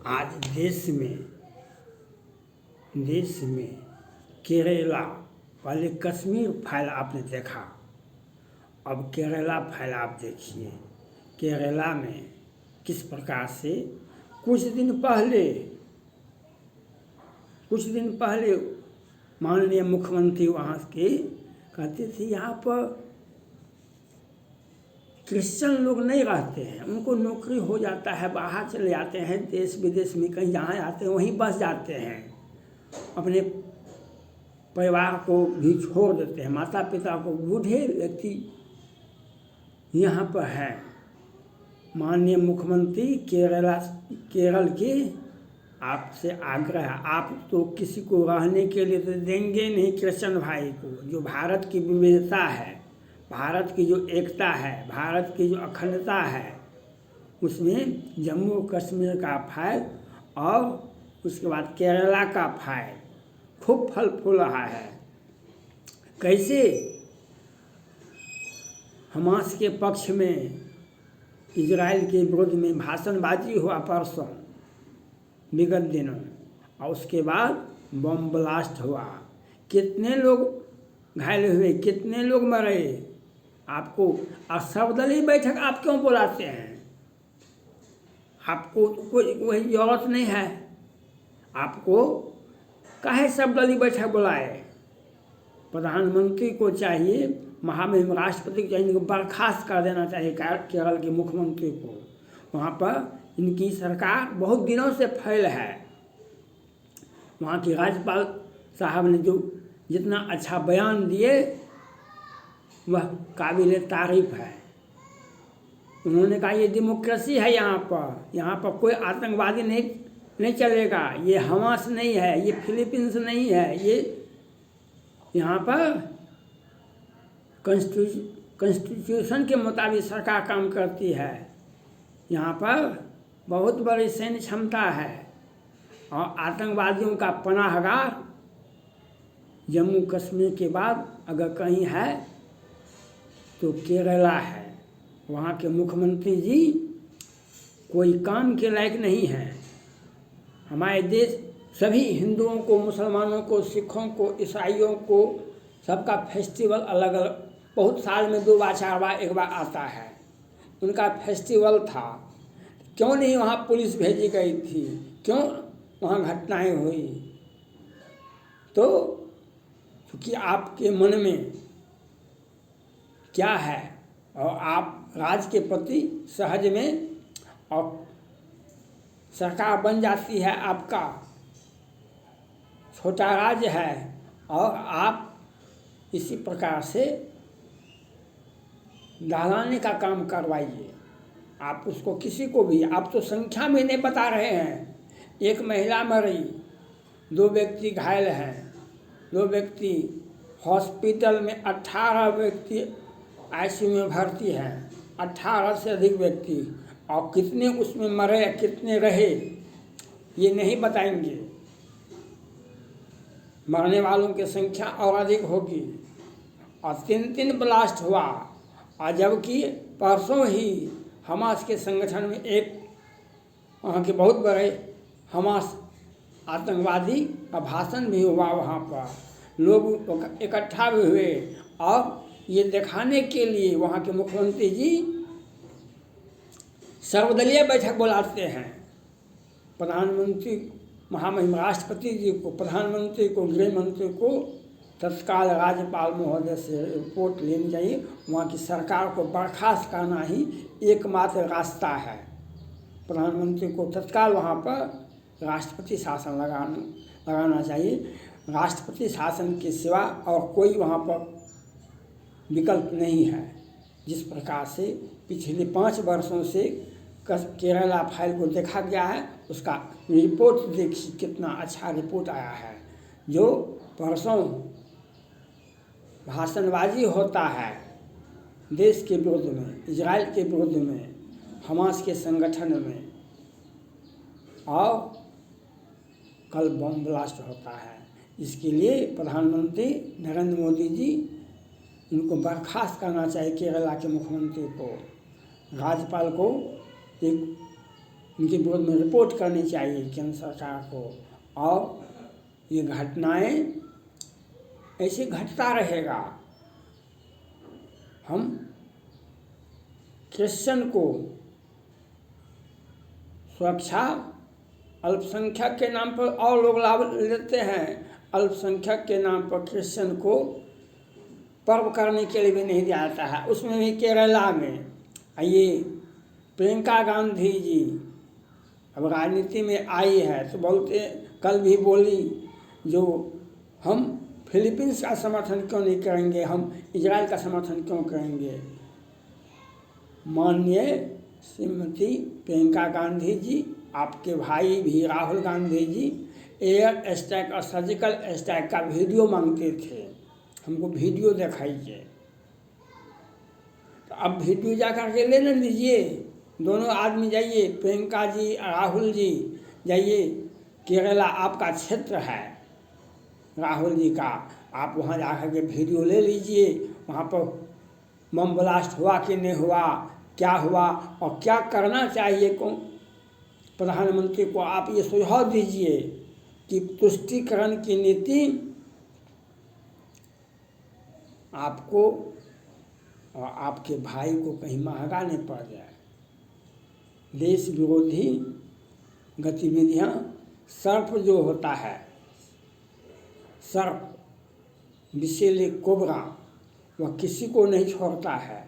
आज देश में केरला, पहले कश्मीर फाइल आपने देखा, अब केरला फाइल आप देखिए। केरला में किस प्रकार से कुछ दिन पहले माननीय मुख्यमंत्री वहाँ के कहते थे यहाँ पर क्रिश्चियन लोग नहीं रहते हैं, उनको नौकरी हो जाता है, बाहर चले जाते हैं, देश विदेश में कहीं जहाँ जाते हैं वहीं बस जाते हैं, अपने परिवार को भी छोड़ देते हैं, माता पिता को। बूढ़े व्यक्ति यहाँ पर है। माननीय मुख्यमंत्री केरल के आपसे आग्रह है, आप तो किसी को रहने के लिए तो देंगे नहीं क्रिश्चियन भाई को। जो भारत की विविधता है, भारत की जो एकता है, भारत की जो अखंडता है, उसमें जम्मू कश्मीर का फाइल और उसके बाद केरला का फाइल खूब फल फूल रहा है। कैसे हमास के पक्ष में इजराइल के विरोध में भाषणबाजी हुआ परसों विगत दिनों, और उसके बाद बम ब्लास्ट हुआ, कितने लोग घायल हुए, कितने लोग मरे। आपको सर्वदलीय बैठक आप क्यों बुलाते हैं? आपको कोई जरूरत नहीं है, आपको काहे सर्वदलीय बैठक बुलाए? प्रधानमंत्री को चाहिए, महामहिम राष्ट्रपति को चाहिए, इनको बर्खास्त कर देना चाहिए केरल के मुख्यमंत्री को। वहाँ पर इनकी सरकार बहुत दिनों से फेल है। वहाँ के राज्यपाल साहब ने जो जितना अच्छा बयान दिए वह काबिल तारीफ है। उन्होंने कहा ये डेमोक्रेसी है, यहाँ पर कोई आतंकवादी नहीं चलेगा, ये हमास नहीं है, ये फिलीपींस नहीं है, ये यहाँ पर कॉन्स्टिट्यूशन के मुताबिक सरकार काम करती है। यहाँ पर बहुत बड़ी सैन्य क्षमता है और आतंकवादियों का पनाहगार जम्मू कश्मीर के बाद अगर कहीं है तो केरला है। वहाँ के मुख्यमंत्री जी कोई काम के लायक नहीं हैं। हमारे देश सभी हिंदुओं को, मुसलमानों को, सिखों को, ईसाइयों को, सबका फेस्टिवल अलग अलग, बहुत साल में 2 बार 4 बार 1 बार आता है, उनका फेस्टिवल था। क्यों नहीं वहाँ पुलिस भेजी गई थी? क्यों वहाँ घटनाएं हुई? तो क्योंकि आपके मन में क्या है और आप राज्य के प्रति सहज में, और सरकार बन जाती है, आपका छोटा राज्य है और आप इसी प्रकार से दहलाने का काम करवाइए। आप उसको किसी को भी, आप तो संख्या में नहीं बता रहे हैं। 1 महिला मरी, 2 व्यक्ति घायल हैं, 2 व्यक्ति हॉस्पिटल में, 18 व्यक्ति आईसीयू में भर्ती हैं, 18 से अधिक व्यक्ति, और कितने उसमें मरे, कितने रहे, ये नहीं बताएंगे। मरने वालों की संख्या और अधिक होगी। और 3 ब्लास्ट हुआ, और जबकि परसों ही हमास के संगठन में एक वहाँ के बहुत बड़े हमास आतंकवादी का भाषण भी हुआ, वहाँ पर लोग इकट्ठा भी हुए, और ये दिखाने के लिए वहाँ के मुख्यमंत्री जी सर्वदलीय बैठक बुलाते हैं। प्रधानमंत्री, महामहिम राष्ट्रपति जी को, प्रधानमंत्री को, गृह मंत्री को तत्काल राज्यपाल महोदय से रिपोर्ट लेनी चाहिए। वहाँ की सरकार को बर्खास्त करना ही एकमात्र रास्ता है। प्रधानमंत्री को तत्काल वहाँ पर राष्ट्रपति शासन लगाना चाहिए। राष्ट्रपति शासन के सिवा और कोई वहाँ पर विकल्प नहीं है। जिस प्रकार से पिछले 5 वर्षों से केरला फाइल को देखा गया है, उसका रिपोर्ट देखिए, कितना अच्छा रिपोर्ट आया है। जो परसों भाषणबाजी होता है देश के विरोध में, इजराइल के विरोध में, हमास के संगठन में, और कल बम ब्लास्ट होता है। इसके लिए प्रधानमंत्री नरेंद्र मोदी जी, इनको बर्खास्त करना चाहिए केरला के मुख्यमंत्री को। राज्यपाल को एक उनके विरोध में रिपोर्ट करनी चाहिए केंद्र सरकार को। और ये घटनाएं ऐसे घटता रहेगा। हम क्रिश्चियन को सुरक्षा अल्पसंख्यक के नाम पर और लोग लाभ लेते हैं, अल्पसंख्यक के नाम पर क्रिश्चियन को पर्व करने के लिए भी नहीं दिया जाता है। उसमें भी केरला में ये प्रियंका गांधी जी अब राजनीति में आई है तो बोलते, कल भी बोली, जो हम फिलीपींस का समर्थन क्यों नहीं करेंगे, हम इजराइल का समर्थन क्यों करेंगे। माननीय श्रीमती प्रियंका गांधी जी, आपके भाई भी राहुल गांधी जी एयर स्ट्राइक और सर्जिकल स्ट्राइक का वीडियो मांगते थे, हमको वीडियो दिखाइए। तो अब वीडियो जा करके ले लीजिए, दोनों आदमी जाइए, प्रियंका जी राहुल जी जाइए, केरला आपका क्षेत्र है राहुल जी का, आप वहाँ जा कर के वीडियो ले लीजिए, वहाँ पर बम ब्लास्ट हुआ कि नहीं हुआ, क्या हुआ और क्या करना चाहिए। को प्रधानमंत्री को आप ये सुझाव दीजिए कि तुष्टीकरण की नीति आपको और आपके भाई को कहीं महंगा नहीं पड़ जाए। देश विरोधी गतिविधियां, सर्प जो होता है, सर्प विषैले कोबरा, वह किसी को नहीं छोड़ता है।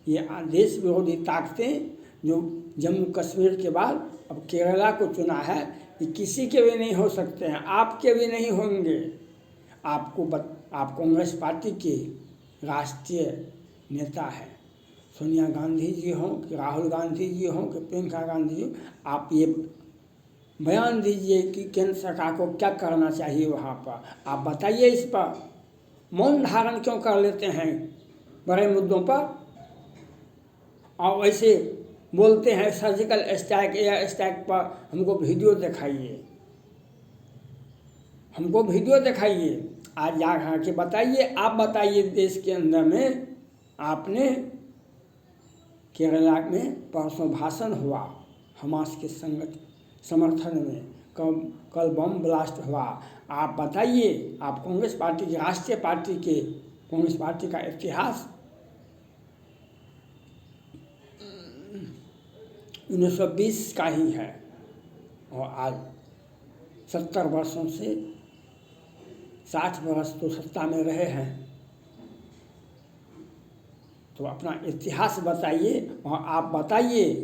ये देश विरोधी ताकतें जो जम्मू कश्मीर के बाद अब केरला को चुना है, ये किसी के भी नहीं हो सकते हैं, आपके भी नहीं होंगे। आप कांग्रेस पार्टी के राष्ट्रीय नेता हैं, सोनिया गांधी जी हों कि राहुल गांधी जी हों कि प्रियंका गांधी जी, आप ये बयान दीजिए कि केंद्र सरकार को क्या करना चाहिए। वहाँ पर आप बताइए, इस पर मौन धारण क्यों कर लेते हैं बड़े मुद्दों पर, और वैसे बोलते हैं सर्जिकल स्ट्राइक एयर स्ट्राइक पर हमको वीडियो दिखाइए, हमको वीडियो दिखाइए। आज जा के बताइए, आप बताइए, देश के अंदर में आपने केरला में परसों भाषण हुआ हमास के समर्थन में, कल बम ब्लास्ट हुआ, आप बताइए। आप कांग्रेस पार्टी की राष्ट्रीय पार्टी के, कांग्रेस पार्टी का इतिहास 1920 का ही है और आज 70 वर्षों से 60 वर्ष तो सत्ता में रहे हैं, तो अपना इतिहास बताइए और आप बताइए।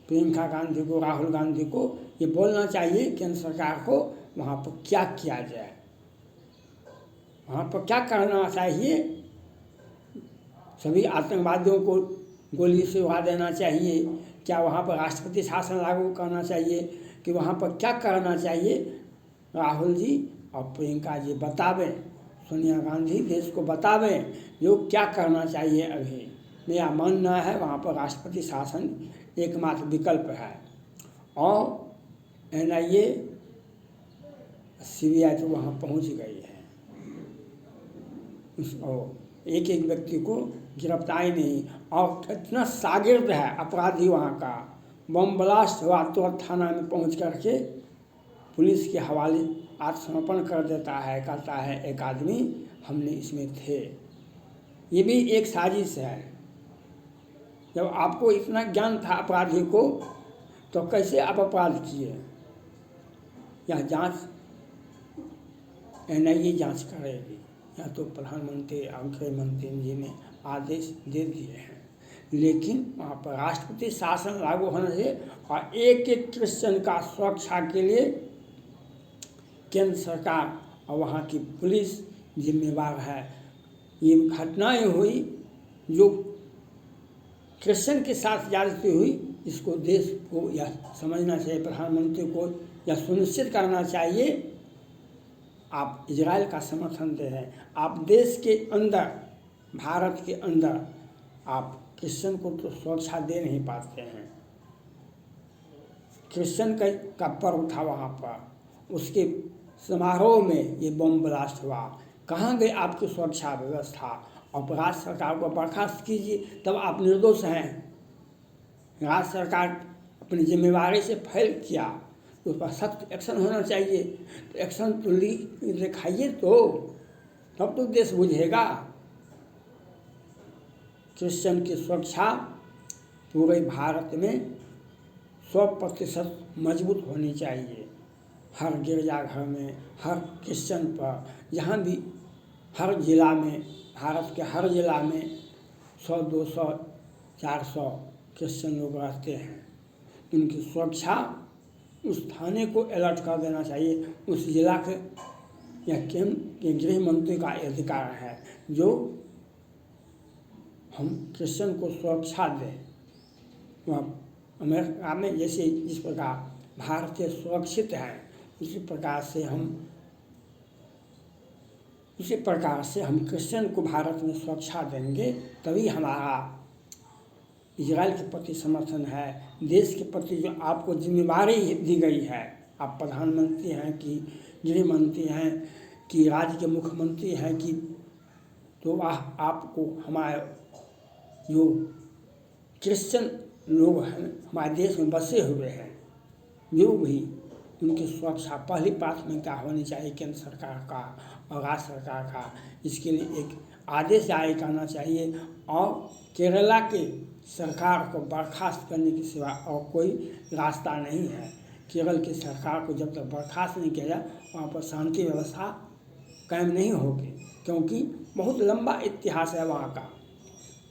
प्रियंका गांधी को, राहुल गांधी को ये बोलना चाहिए केंद्र सरकार को, वहाँ पर क्या किया जाए, वहाँ पर क्या करना चाहिए। सभी आतंकवादियों को गोली से उड़ा देना चाहिए, क्या वहाँ पर राष्ट्रपति शासन लागू करना चाहिए, कि वहाँ पर क्या करना चाहिए। राहुल जी और प्रियंका जी बतावें, सोनिया गांधी देश को बतावें जो क्या करना चाहिए। अभी मेरा मानना है वहाँ पर राष्ट्रपति शासन एकमात्र विकल्प है, और NIA CBI तो वहाँ पहुँच गई है, और एक एक व्यक्ति को गिरफ्तारी नहीं, और इतना शागिर्द है अपराधी वहाँ का। बम ब्लास्ट हुआ तो थाना में पहुँच करके पुलिस के हवाले आत्मसमर्पण कर देता है, कहता है एक आदमी हमने इसमें थे। ये भी एक साजिश है। जब आपको इतना ज्ञान था अपराधी को, तो कैसे आप अपराध किए। यह जांच NIA जांच करेगी, या तो प्रधानमंत्री और गृहमंत्री जी ने आदेश दे दिए हैं, लेकिन वहाँ पर राष्ट्रपति शासन लागू होने से और एक एक क्रिश्चियन का सुरक्षा के लिए केंद्र सरकार और वहाँ की पुलिस जिम्मेवार है। ये घटनाएं हुई जो क्रिश्चियन के साथ ज्यादती हुई, इसको देश को यह समझना चाहिए, प्रधानमंत्री को यह सुनिश्चित करना चाहिए। आप इजराइल का समर्थन दे रहे हैं, आप देश के अंदर, भारत के अंदर आप क्रिश्चियन को तो सुरक्षा दे नहीं पाते हैं। क्रिश्चियन का पर्व था वहाँ पर, उसके समारोह में ये बम ब्लास्ट हुआ, कहाँ गई आपकी सुरक्षा व्यवस्था। और राज्य सरकार को बर्खास्त कीजिए, तब आप निर्दोष हैं। राज्य सरकार अपनी जिम्मेवारी से फेल किया तो उस पर सख्त एक्शन होना चाहिए। तो एक्शन तो दिखाइए तो, तब तो देश बुझेगा। क्रिश्चियन की सुरक्षा पूरे भारत में 100% मजबूत होनी चाहिए। हर गिरजाघर में, हर क्रिश्चियन पर, जहाँ भी हर जिला में, भारत के हर जिला में 100, 200, 400 क्रिश्चियन लोग रहते हैं। उनकी सुरक्षा उस थाने को अलर्ट कर देना चाहिए। उस जिला के या के गृह मंत्री का अधिकार है जो हम क्रिश्चियन को सुरक्षा दें। वह अमेरिका में जैसे जिस प्रकार भारतीय सुरक्षित है, उसी प्रकार से हम क्रिश्चियन को भारत में सुरक्षा देंगे, तभी हमारा इजराइल के प्रति समर्थन है। देश के प्रति जो आपको जिम्मेवारी दी गई है, आप प्रधानमंत्री हैं कि गृह मंत्री हैं कि राज्य के मुख्यमंत्री हैं कि, तो वह आपको हमारे जो क्रिश्चियन लोग हैं हमारे देश में बसे हुए हैं, जो भी उनकी सुरक्षा पहली प्राथमिकता होनी चाहिए केंद्र सरकार का और राज्य सरकार का। इसके लिए एक आदेश जारी करना चाहिए और केरला के सरकार को बर्खास्त करने के सिवा और कोई रास्ता नहीं है। केरल की सरकार को जब तक बर्खास्त नहीं किया जाए वहाँ पर शांति व्यवस्था कायम नहीं होगी, क्योंकि बहुत लंबा इतिहास है वहाँ का।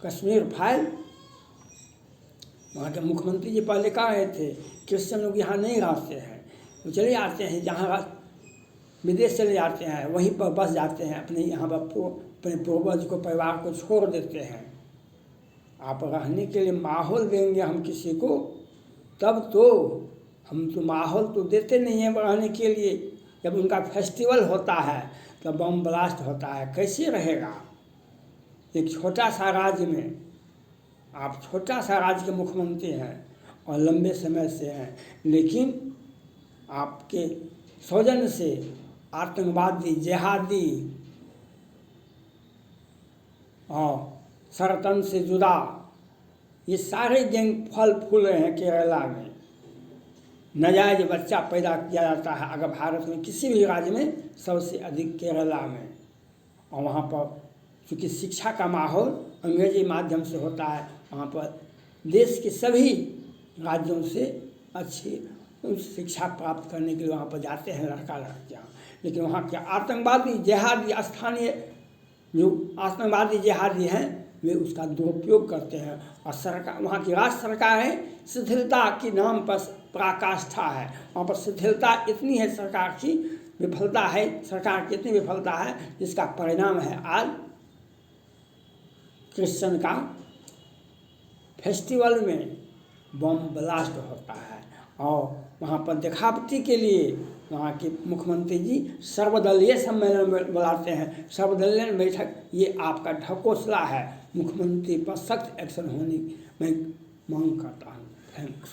कश्मीर फाइल, वहाँ के मुख्यमंत्री जी पहले कह रहे थे क्रिश्चियन लोग यहाँ नहीं रहते हैं, वो चले जाते हैं जहाँ विदेश चले जाते हैं, वहीं पर बस जाते हैं, अपने यहाँ पर अपने पूर्वज को, परिवार को छोड़ देते हैं। आप रहने के लिए माहौल देंगे हम किसी को, तब तो। हम तो माहौल तो देते नहीं हैं रहने के लिए। जब उनका फेस्टिवल होता है तब बम ब्लास्ट होता है, कैसे रहेगा? एक छोटा सा राज्य में, आप छोटा सा राज्य के मुख्यमंत्री हैं और लंबे समय से हैं, लेकिन आपके सौजन्य से आतंकवादी, जिहादी और सरतन से जुदा ये सारे गैंग फल फूल रहे हैं केरला में। नाजायज बच्चा पैदा किया जाता है अगर भारत में किसी भी राज्य में, सबसे अधिक केरला में। और वहाँ पर चूँकि शिक्षा का माहौल अंग्रेजी माध्यम से होता है, वहाँ पर देश के सभी राज्यों से अच्छी शिक्षा प्राप्त करने के लिए वहाँ पर जाते हैं लड़का लड़कियाँ। लेकिन वहाँ के आतंकवादी, जिहादी, स्थानीय जो आतंकवादी जिहादी हैं वे उसका दुरुपयोग करते हैं। और सरकार, वहाँ की राज्य सरकार है, शिथिलता के नाम पर पराकाष्ठा है। वहाँ पर शिथिलता इतनी है, सरकार की विफलता है, सरकार की इतनी विफलता है जिसका परिणाम है आज क्रिश्चियन का फेस्टिवल में बम ब्लास्ट होता है। और वहाँ पर दिखावटी के लिए वहाँ के मुख्यमंत्री जी सर्वदलीय सम्मेलन बुलाते हैं। सर्वदलीय बैठक ये आपका ढकोसला है। मुख्यमंत्री पर सख्त एक्शन होने मैं मांग करता हूँ। थैंक्स।